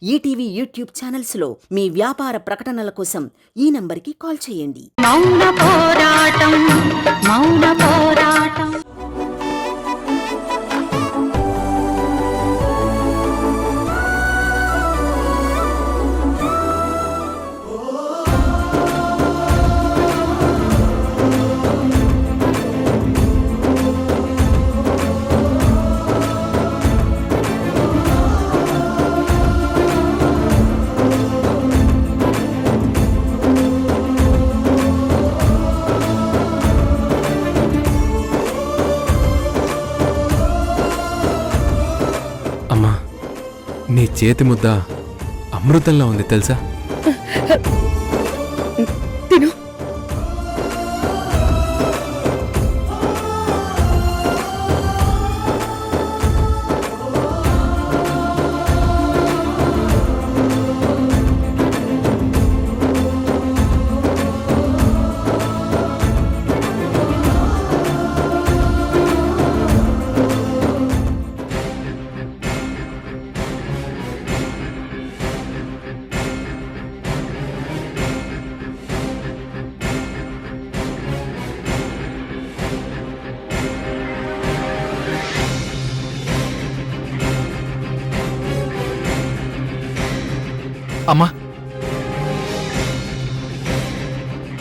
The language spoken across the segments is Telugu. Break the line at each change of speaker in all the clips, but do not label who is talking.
ఈటీవీ యూట్యూబ్ ఛానల్స్లో మీ వ్యాపార ప్రకటనల కోసం ఈ నంబర్కి కాల్ చేయండి.
మౌన పోరాటం మౌన పోరాటం.
అమ్మా, నీ చేతి ముద్ద అమృతంలా ఉంది తెలుసా?
తిను.
అమ్మా,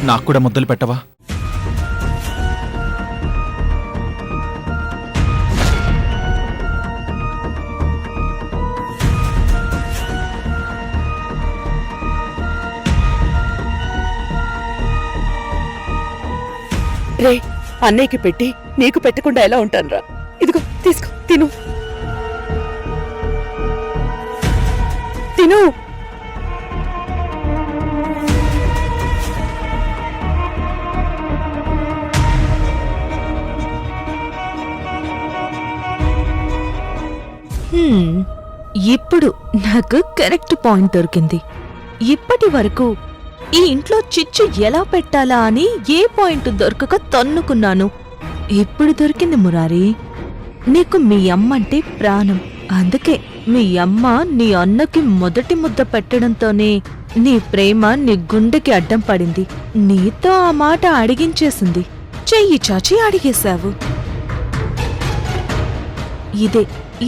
నాకు కూడా ముద్దలు పెట్టవా?
రే, అన్నయ్యకి పెట్టి నీకు పెట్టకుండా ఎలా ఉంటానురా? ఇదిగో తీసుకో, తిను తిను.
ఇప్పుడు నాకు కరెక్ట్ పాయింట్ దొరికింది. ఇప్పటి వరకు ఈ ఇంట్లో చిచ్చు ఎలా పెట్టాలా అని ఏ పాయింట్ దొరకక తన్నుకున్నాను. ఇప్పుడు దొరికింది మురారి. నీకు మీ అమ్మంటే ప్రాణం. అందుకే మీ అమ్మ నీ అన్నకి మొదటి ముద్ద పెట్టడంతోనే నీ ప్రేమ నీ గుండెకి అడ్డం పడింది. నీతో ఆ మాట అడిగించేసింది. చెయ్యి చాచి అడిగేశావు.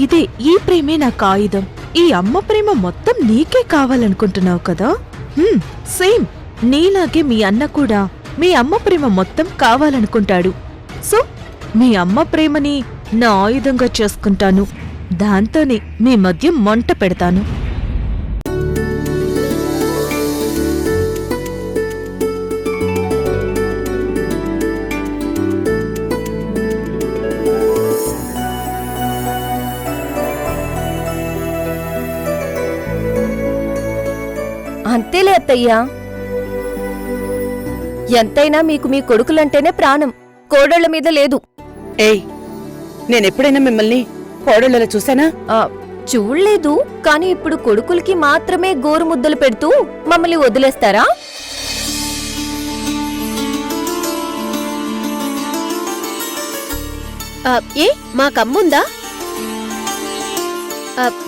ఇదే ఈ ప్రేమే నాకు ఆయుధం. ఈ అమ్మ ప్రేమ మొత్తం నీకే కావాలనుకుంటున్నావు కదా? సేమ్ నీలాగే మీ అన్న కూడా మీ అమ్మ ప్రేమ మొత్తం కావాలనుకుంటాడు. సో మీ అమ్మ ప్రేమని నా ఆయుధంగా చేసుకుంటాను. దాంతోనే మీ మధ్య మంట పెడతాను.
అంతేలే అత్తయ్యా. ఎంతైనా మీకు మీ కొడుకులంటేనే ప్రాణం, కోడళ్ల మీద లేదు.
ఏయ్, నేనెప్పుడైనా మిమ్మల్ని కోడళ్ళలా చూసానా?
చూడలేదు, కానీ ఇప్పుడు కొడుకులకి మాత్రమే గోరుముద్దలు పెడుతూ మమ్మల్ని వదిలేస్తారా?
ఏ మాకమ్ముందా?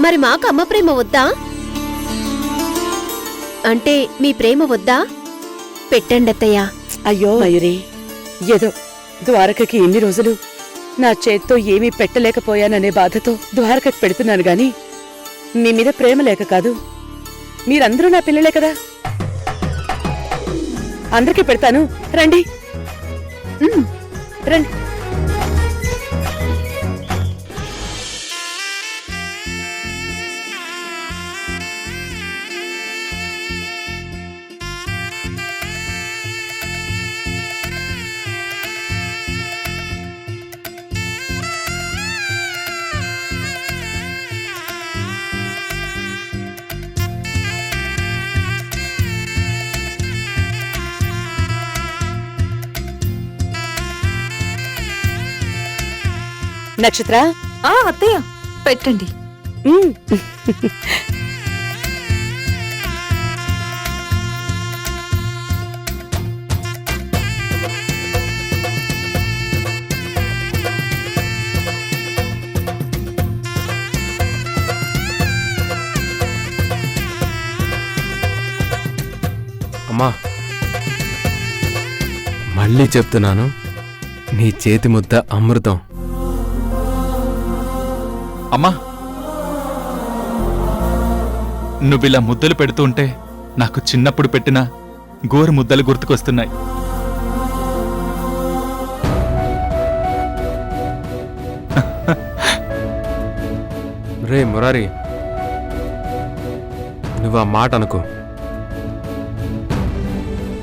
మరి మాకు అమ్మ ప్రేమ వద్దా? అంటే మీ ప్రేమ వద్దా? పెట్టండి అత్తయ్యా.
అయ్యో మయూరి, ఏదో ద్వారకకి ఎన్ని రోజులు నా చేత్తో ఏమీ పెట్టలేకపోయాననే బాధతో ద్వారకకి పెడుతున్నాను గాని మీ మీద ప్రేమ లేక కాదు. మీరందరూ నా పిల్లలే కదా. అందరికీ పెడతాను, రండి రండి. నక్షత్ర,
అత్తయ్య పెట్టండి.
అమ్మా, మళ్ళీ చెప్తున్నాను, నీ చేతి ముద్ద అమృతం.
అమ్మా, నువ్విలా ముద్దలు పెడుతూ ఉంటే నాకు చిన్నప్పుడు పెట్టిన గోరు ముద్దలు గుర్తుకొస్తున్నాయి.
రే మురారి, నువ్వు ఆ మాట అనుకో.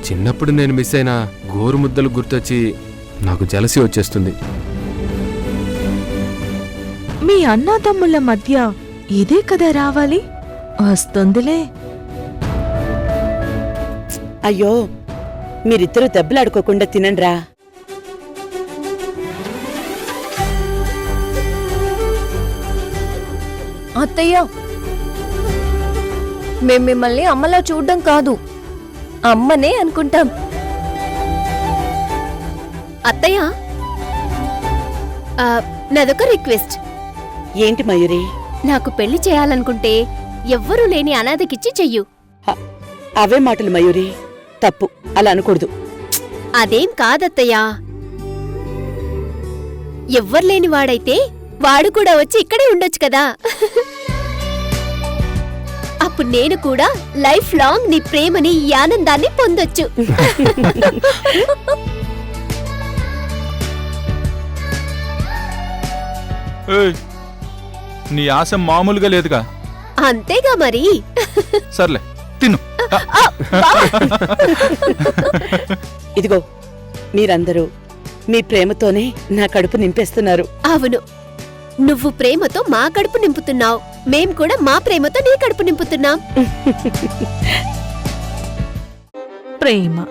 చిన్నప్పుడు నేను మిస్ అయిన గోరు ముద్దలు గుర్తొచ్చి నాకు జలసి వచ్చేస్తుంది.
మీ అన్నాతమ్ముల మధ్య ఇదే కదా రావాలి, వస్తుందిలే.
అయ్యో, మీరిద్దరూ దెబ్బలాడుకోకుండా తినండ్రా.
అత్తయ్య, మేం మిమ్మల్ని అమ్మలా చూడ్డం కాదు, అమ్మనే అనుకుంటాం.
అత్తయ్య, నాదొక రిక్వెస్ట్.
ఏంటి మయూరి?
నాకు పెళ్లి చేయాలనుకుంటే ఎవ్వరూ లేని అనాథకిచ్చి చెయ్యు.
అవే మాటలు మయూరి, తప్పు, అలా అనకూడదు.
అదేం కాదత్తయ్యా, ఎవ్వర్లేని వాడైతే వాడు కూడా వచ్చి ఇక్కడే ఉండొచ్చు కదా. అప్పుడు నేను కూడా లైఫ్ లాంగ్ నీ ప్రేమని, ఈ ఆనందాన్ని పొందొచ్చు.
ఏయ్, నీ ఆశ మామూలుగా లేదుగా.
అంతేగా మరి.
సర్లే, తిను.
ఇదిగో, మీరందరూ మీ ప్రేమతోనే నా కడుపు నింపేస్తున్నారు.
అవును, నువ్వు ప్రేమతో మా కడుపు నింపుతున్నావు, మేం కూడా మా ప్రేమతో నీ కడుపు నింపుతున్నాం.
ప్రేమ,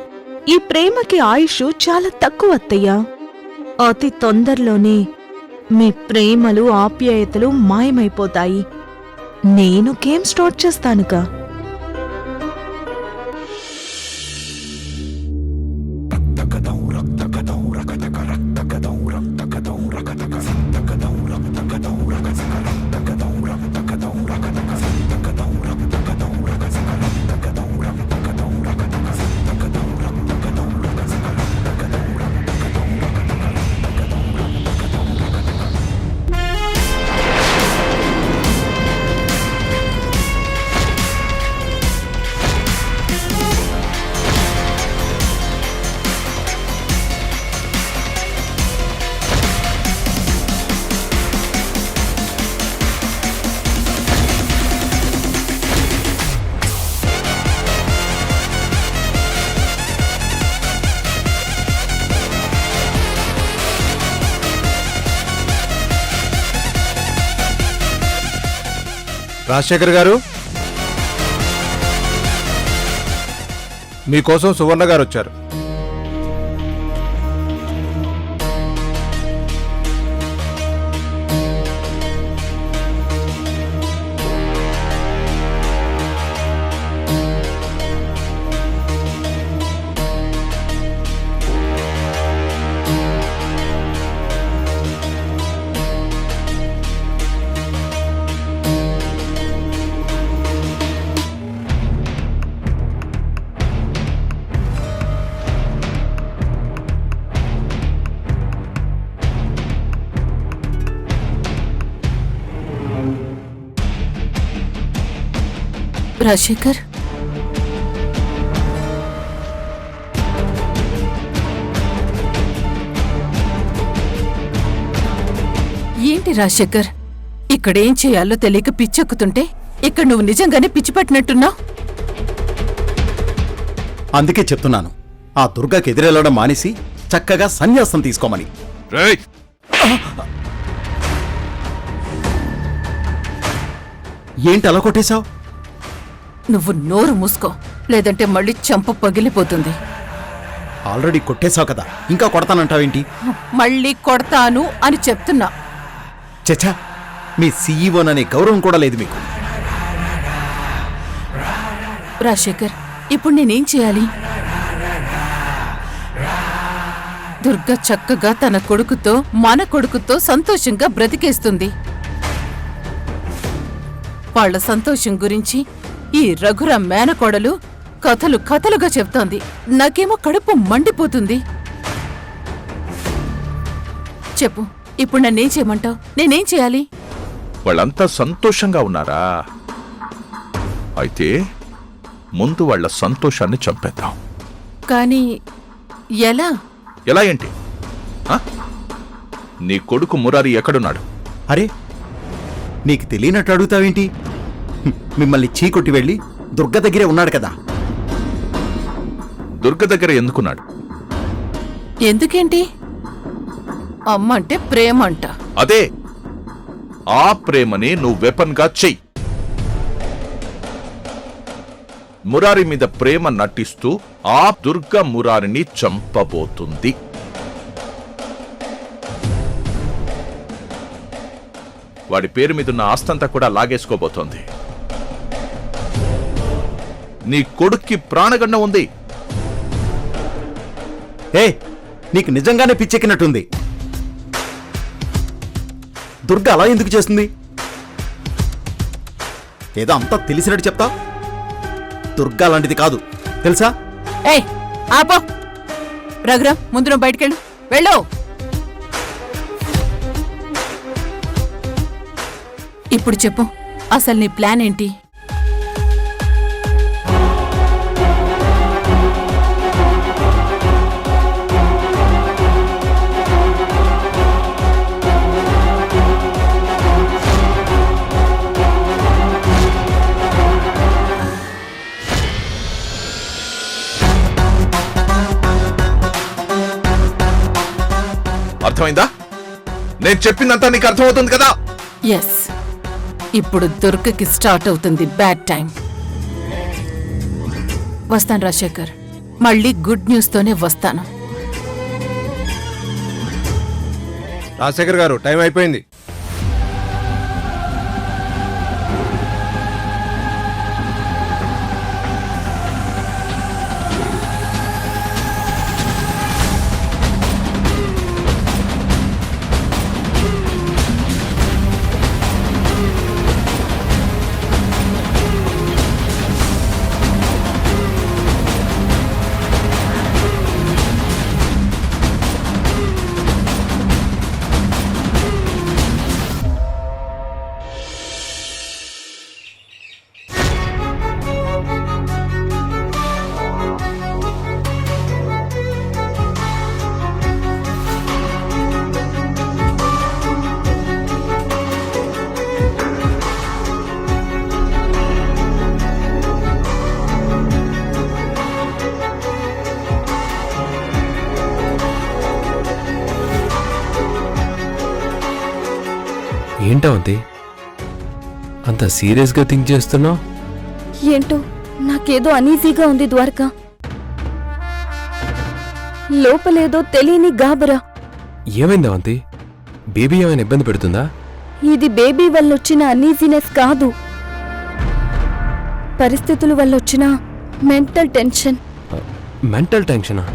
ఈ ప్రేమకి ఆయుష్ చాలా తక్కువ అత్తయ్యా. అతి తొందరలోనే మీ ప్రేమలు, ఆప్యాయతలు మాయమైపోతాయి. నేను గేమ్ స్టార్ట్ చేస్తానుగా.
రాజశేఖర్ గారు, మీకోసం సువర్ణ గారు వచ్చారు.
రాజశేఖర్, ఏంటి రాజశేఖర్, ఇక్కడేం చేయాలో తెలియక పిచ్చెక్కుతుంటే ఇక్కడ నువ్వు నిజంగానే పిచ్చి పట్టినట్టున్నావు.
అందుకే చెప్తున్నాను, ఆ దుర్గాకి ఎదురెళ్ళడం మానేసి చక్కగా సన్యాసం తీసుకోమని. ఏంటి అలా కొట్టేశావు?
నువ్వు నోరు మూసుకో, లేదంటే మళ్ళీ చంప పగిలిపోతుంది.
ఆల్రెడీ కొట్టేశావు కదా, ఇంకా కొడతానంటావేంటి?
మళ్ళీ కొడతాను అని చెప్తున్నా.
చచ్చా, మీ సీఈఓననే గౌరవం కూడా లేదు మీకు.
రాజశేఖర్, ఇప్పుడు నేనేం చేయాలి? దుర్గా చక్కగా తన కొడుకుతో, మన కొడుకుతో సంతోషంగా బ్రతికేస్తుంది. వాళ్ళ సంతోషం గురించి ఈ రఘురాం మేనకోడలు
కథలు కథలుగా చెప్తోంది. నాకేమో కడుపు మండిపోతుంది. చెప్పు, ఇప్పుడు నన్నేం చేయమంటావు? నేనేం చేయాలి?
వాళ్ళంతా సంతోషంగా ఉన్నారా? అయితే ముందు వాళ్ళ సంతోషాన్ని చంపేద్దాం.
కానీ ఎలా?
ఎలా ఏంటి? ఆ? నీ కొడుకు మురారి ఎక్కడున్నాడు?
అరే నీకు తెలియనట్టు అడుగుతావేంటి? మిమ్మల్ని చీకొట్టి వెళ్ళి దుర్గ దగ్గరే ఉన్నాడు కదా.
దుర్గ దగ్గర ఎందుకున్నాడు?
ఎందుకేంటి? అమ్మ అంటే ప్రేమ అంట.
అదే, ఆ ప్రేమని నువ్వు వెపన్ గా చెయ్యి. మురారి మీద ప్రేమ నటిస్తూ ఆ దుర్గ మురారిని చంపబోతుంది. వాడి పేరు మీదున్న ఆస్తంతా కూడా లాగేసుకోబోతోంది. నీ కొడుక్కి ప్రాణగండం ఉంది.
ఏ నీకు నిజంగానే పిచ్చెక్కినట్టుంది. దుర్గ అలా ఎందుకు చేస్తుంది? ఏదో అంతా తెలిసినట్టు చెప్తా. దుర్గ అలాంటిది కాదు, తెలుసా?
ఏయ్ ఆపో! రఘురామ్, ముందు నువ్వు బయటికెళ్ళు. వెళ్ళు. ఇప్పుడు చెప్పు, అసలు నీ ప్లాన్ ఏంటి?
అర్థమైందా? నేను చెప్పిందంతా నీకు అర్థమవుతుంది కదా?
ఎస్, ఇప్పుడు దుర్గకి స్టార్ట్ అవుతుంది బ్యాడ్ టైం. వస్తాను రాజశేఖర్, మళ్ళీ గుడ్ న్యూస్ తోనే వస్తాను.
రాజశేఖర్ గారు, టైం అయిపోయింది.
ఏంటవంతి అంత సీరియస్గా థింక్ చేస్తున్నావు?
ఏంటో నాకేదో అనీజీగా ఉంది ద్వారకా. లోపలేదో తెలియని గాబరా.
ఏమైంది అవంతి? బేబీ ఏమైనా ఇబ్బంది పెడుతుందా?
ఇది బేబీ వల్లొచ్చిన అనీజీనెస్ కాదు, పరిస్థితుల వల్లొచ్చిన మెంటల్ టెన్షన్.
మెంటల్ టెన్షనా?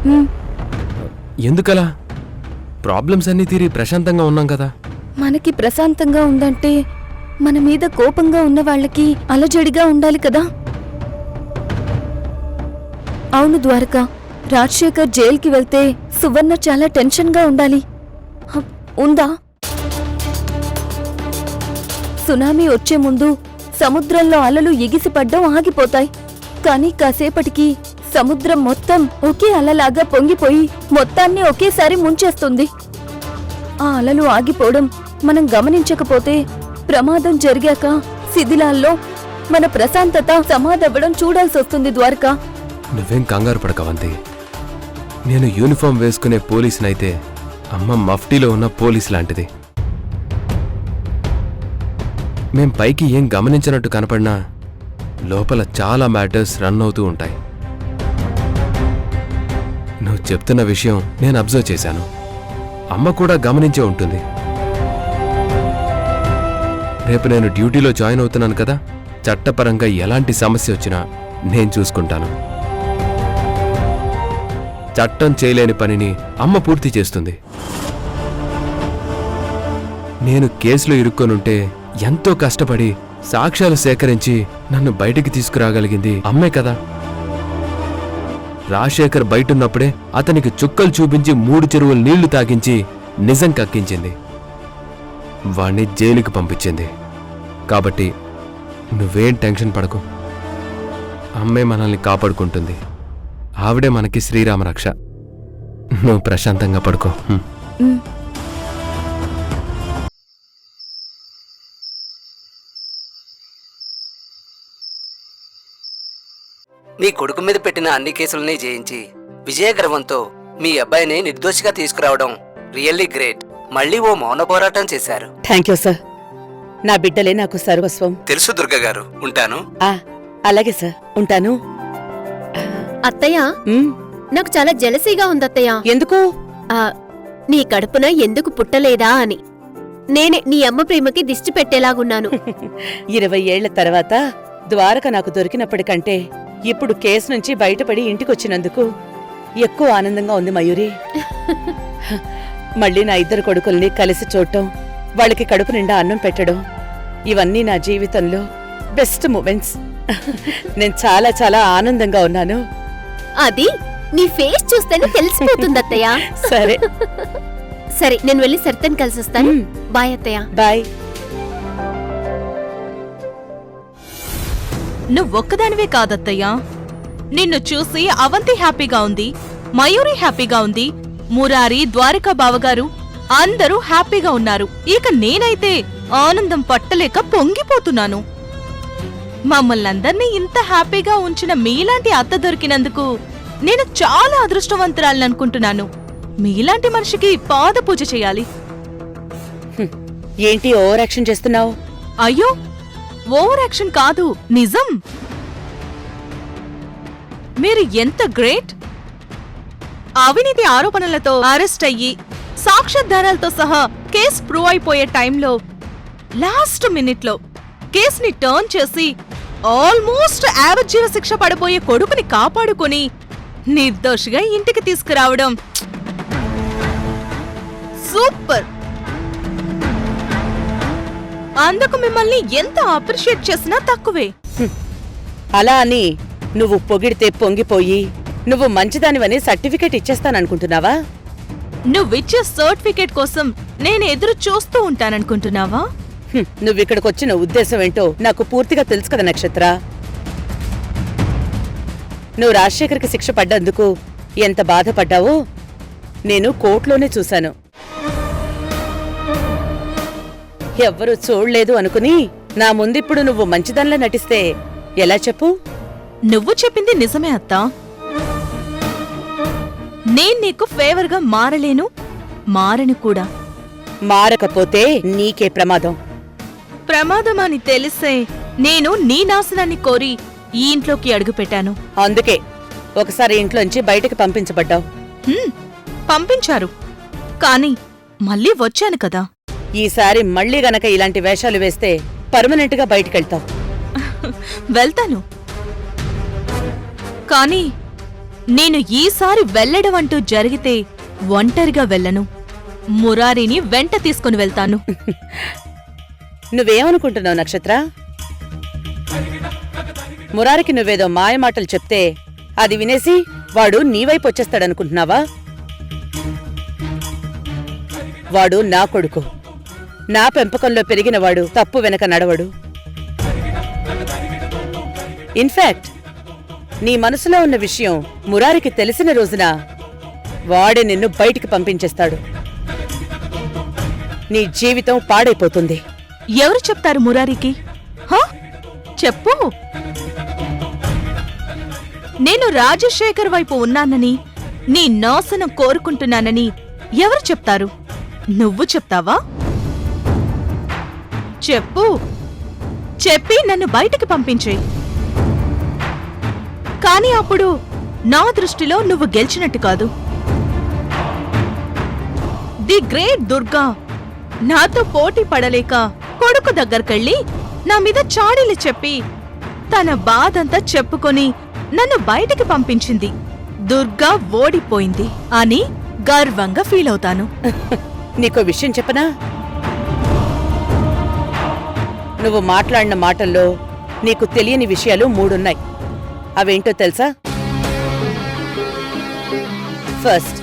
హ్మ్,
ఎందుకలా? ప్రాబ్లమ్స్ అన్నీ తీరి ప్రశాంతంగా ఉన్నాం కదా.
మనకి ప్రశాంతంగా ఉందంటే మన మీద కోపంగా ఉన్న వాళ్ళకి అలజడిగా ఉండాలి కదా. అవును ద్వారకా, రాజశేఖర్ జైలుకి వెళ్తే సువర్ణ చాలా టెన్షన్గా ఉండాలి. ఉందా? సునామీ వచ్చే ముందు సముద్రంలో అలలు ఎగిసిపడ్డం ఆగిపోతాయి. కానీ కాసేపటికి సముద్రం మొత్తం ఒకే అలలాగా పొంగిపోయి మొత్తాన్ని ఒకేసారి ముంచేస్తుంది. ఆ అలలు ఆగిపోవడం మనం గమనించకపోతే ప్రమాదం జరిగాక శిథిలాల్లో మన ప్రశాంతత సమాధవ్వడం చూడాల్సొస్తుంది ద్వారకా.
నువ్వేం కంగారు పడకవంతి. నేను యూనిఫామ్ వేసుకునే పోలీసునైతే అమ్మ మఫ్టీలో ఉన్న పోలీస్ లాంటిది. మేం పైకి ఏం గమనించినట్టు కనపడినా లోపల చాలా మ్యాటర్స్ రన్ అవుతూ ఉంటాయి. నువ్వు చెప్తున్న విషయం నేను అబ్జర్వ్ చేశాను. అమ్మ కూడా గమనించే ఉంటుంది. రేపు నేను డ్యూటీలో జాయిన్ అవుతున్నాను కదా, చట్టపరంగా ఎలాంటి సమస్య వచ్చినా నేను చూసుకుంటాను. చట్టం చేయలేని పనిని అమ్మ పూర్తి చేస్తుంది. నేను కేసులో ఇరుక్కొనుంటే ఎంతో కష్టపడి సాక్ష్యాలు సేకరించి నన్ను బయటికి తీసుకురాగలిగింది అమ్మే కదా. రాజశేఖర్ బయటున్నప్పుడే అతనికి చుక్కలు చూపించి 3 చెరువులు నీళ్లు తాగించి నిజం కక్కించింది. వాణ్ణి జైలుకి పంపించింది. కాబట్టి నువ్వేం టెన్షన్ పడకు. అమ్మే మనల్ని కాపాడుకుంటుంది. ఆవిడే మనకి శ్రీరామ రక్ష. నువ్వు ప్రశాంతంగా పడుకో.
మీ కొడుకు మీద పెట్టిన అన్ని కేసులని జయించి విజయగర్వంతో మీ అబ్బాయిని నిర్దోషిగా తీసుకురావడం రియల్లీ గ్రేట్. మళ్ళీ ఓ మౌన పోరాటం చేశారు.
Thank you sir. నా బిడ్డలే నాకు సర్వస్వం.
తెలుసు దుర్గా గారు. ఉంటాను.
అలాగే సార్, ఉంటాను.
అత్తయ్య, నాకు చాలా జెలసీగా ఉందత్తయ్య.
ఎందుకు?
నీ కడుపున ఎందుకు పుట్టలేదా అని. నేనే నీ అమ్మ ప్రేమకి దిష్టి పెట్టేలాగున్నాను.
20 ఏళ్ల తర్వాత ద్వారక నాకు దొరికినప్పటికంటే ఇప్పుడు కేసు నుంచి బయటపడి ఇంటికొచ్చినందుకు ఎక్కువ ఆనందంగా ఉంది మయూరి. మళ్ళీ నా 2 కొడుకుల్ని కలిసి చూడటం, వాళ్ళకి కడుపు నిండా అన్నం పెట్టడం, ఇవన్నీ నా జీవితంలో బెస్ట్ మూమెంట్స్. నేను చాలా చాలా ఆనందంగా ఉన్నాను.
అది నీ ఫేస్ చూస్తేనే తెలిసిపోతుంది అత్తయ్య.
సరే
సరే, నేను వెళ్ళి సరితని కలిసి వస్తాను. బాయ్ అత్తయ్య.
బాయ్.
నువ్వొక్కదానివే కాదత్తయ్యా. నిన్ను చూసి అవంతి హ్యాపీగా ఉంది, మయూరి హ్యాపీగా ఉంది, మురారి, ద్వారకా బావగారు అందరూ హ్యాపీగా ఉన్నారు. ఇక నేనైతే ఆనందం పట్టలేక పొంగిపోతున్నాను. మమ్మల్నందర్నీ ఇంత హ్యాపీగా ఉంచిన మీలాంటి అత్త దొరికినందుకు నేను చాలా అదృష్టవంతురాలనుకుంటున్నాను. మీలాంటి మనిషికి పాద పూజ చేయాలి.
ఏంటి ఓవర్ యాక్షన్ చేస్తున్నావు?
అయ్యో, ఓవర్ యాక్షన్ కాదు, నిజం. మీరు ఎంత గ్రేట్. అవినీతి ఆరోపణలతో అరెస్ట్ అయ్యి సాక్ష్యాధారాలతో సహా కేసు ప్రూవ్ అయిపోయే టైంలో లాస్ట్ మినిట్లో కేసుని టర్న్ చేసి ఆల్మోస్ట్ యావజ్జీవ శిక్ష పడబోయే కొడుకుని కాపాడుకుని నిర్దోషిగా ఇంటికి తీసుకురావడం సూపర్. అందుకు మిమ్మల్ని ఎంత అప్రిషియేట్ చేసినా తక్కువే.
అలా అని నువ్వు పొగిడితే పొంగిపోయి నువ్వు మంచిదానివని సర్టిఫికేట్ ఇచ్చేస్తాననుకుంటున్నావా?
నువ్విచ్చే సర్టిఫికేట్ కోసం నేను ఎదురు చూస్తూ ఉంటాననుకుంటున్నావా?
నువ్విక్కడికొచ్చిన ఉద్దేశం ఏంటో నాకు పూర్తిగా తెలుసు కదా నక్షత్ర. నువ్వు రాజశేఖర్కి శిక్ష పడ్డందుకు ఎంత బాధపడ్డావో నేను కోర్టులోనే చూశాను. ఎవ్వరూ చూడలేదు అనుకుని నా ముందిప్పుడు నువ్వు మంచిదానిలా నటిస్తే ఎలా చెప్పు?
నువ్వు చెప్పింది నిజమే అత్తా. నేను నీకు ఫేవర్గా మారలేను, మారను కూడా.
మారకపోతే నీకే ప్రమాదం.
ప్రమాదమని తెలిసే నేను నీ నాశనాన్ని కోరి ఈ ఇంట్లోకి అడుగుపెట్టాను.
అందుకే ఒకసారి ఇంట్లోంచి బయటకు పంపించబడ్డావు.
పంపించారు, కాని మళ్ళీ వచ్చాను కదా.
ఈసారి మళ్ళీ గనక ఇలాంటి వేషాలు వేస్తే పర్మనెంట్ గా బయటికెళ్తావు.
వెళ్తాను, కాని నేను ఈసారి వెళ్ళడం అంటూ జరిగితే ఒంటరిగా వెళ్ళను. మురారిని వెంట తీసుకుని వెళ్తాను.
నువ్వేమనుకుంటున్నావు నక్షత్ర? మురారికి నువ్వేదో మాయమాటలు చెప్తే అది వినేసి వాడు నీవైపు వచ్చేస్తాడనుకుంటున్నావా? వాడు నా కొడుకు, నా పెంపకంలో పెరిగినవాడు. తప్పు వెనక నడవడు. ఇన్ఫాక్ట్ నీ మనసులో ఉన్న విషయం మురారికి తెలిసిన రోజున వాడే నిన్ను బయటికి పంపించేస్తాడు. నీ జీవితం పాడైపోతుంది.
ఎవరు చెప్తారు మురారికి? చెప్పు. నేను రాజశేఖర్ వైపు ఉన్నానని, నీ నాశనం కోరుకుంటున్నానని ఎవరు చెప్తారు? నువ్వు చెప్తావా? చెప్పు. చెప్పి నన్ను బయటికి పంపించేయ్. కాని అప్పుడు నా దృష్టిలో నువ్వు గెలిచినట్టు కాదు. ది గ్రేట్ దుర్గా నాతో పోటీ పడలేక కొడుకు దగ్గరకెళ్ళి నా మీద చాడీలు చెప్పి తన బాధంతా చెప్పుకొని నన్ను బయటికి పంపించింది. దుర్గా ఓడిపోయింది అని గర్వంగా ఫీల్ అవుతాను.
నీకో విషయం చెప్పనా? నువ్వు మాట్లాడిన మాటల్లో నీకు తెలియని విషయాలు 3 ఉన్నాయి. అవేంటో తెలుసా? ఫస్ట్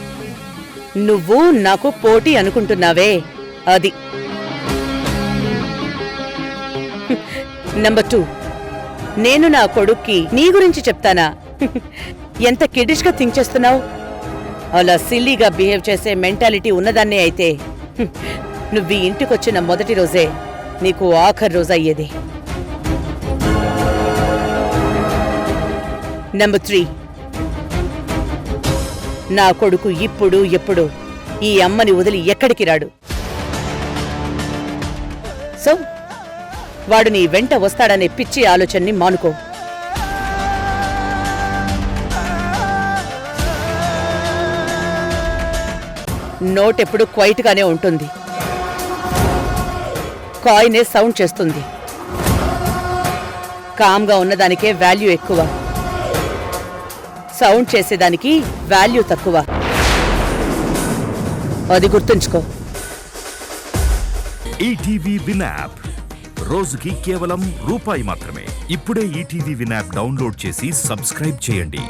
నువ్వు నాకు పోటీ అనుకుంటున్నావే అది. నంబర్ 2, నేను నా కొడుక్కి నీ గురించి చెప్తానా? ఎంత కిడిష్గా థింక్ చేస్తున్నావు? అలా సిల్లీగా బిహేవ్ చేసే మెంటాలిటీ ఉన్నదాన్నే అయితే నువ్వు ఈ ఇంటికొచ్చిన మొదటి రోజే నీకు ఆఖరి రోజు అయ్యేది. నంబర్ 3, నా కొడుకు ఇప్పుడు ఎప్పుడు ఈ అమ్మని వదిలి ఎక్కడికి రాడు. సో వాడు నీ వెంట వస్తాడనే పిచ్చి ఆలోచనని మానుకో. నోటెప్పుడు క్వైట్గానే ఉంటుంది, కాయినే సౌండ్ చేస్తుంది. కామ్గా ఉన్నదానికే వాల్యూ ఎక్కువ, సౌండ్ చేసేదానికి వాల్యూ తక్కువ. అది గుర్తుంచుకో.
ఈటీవీ విన్ యాప్ రోజుకి కేవలం రూపాయి మాత్రమే. ఇప్పుడే ఈటీవీ విన్ యాప్ డౌన్లోడ్ చేసి సబ్స్క్రైబ్ చేయండి.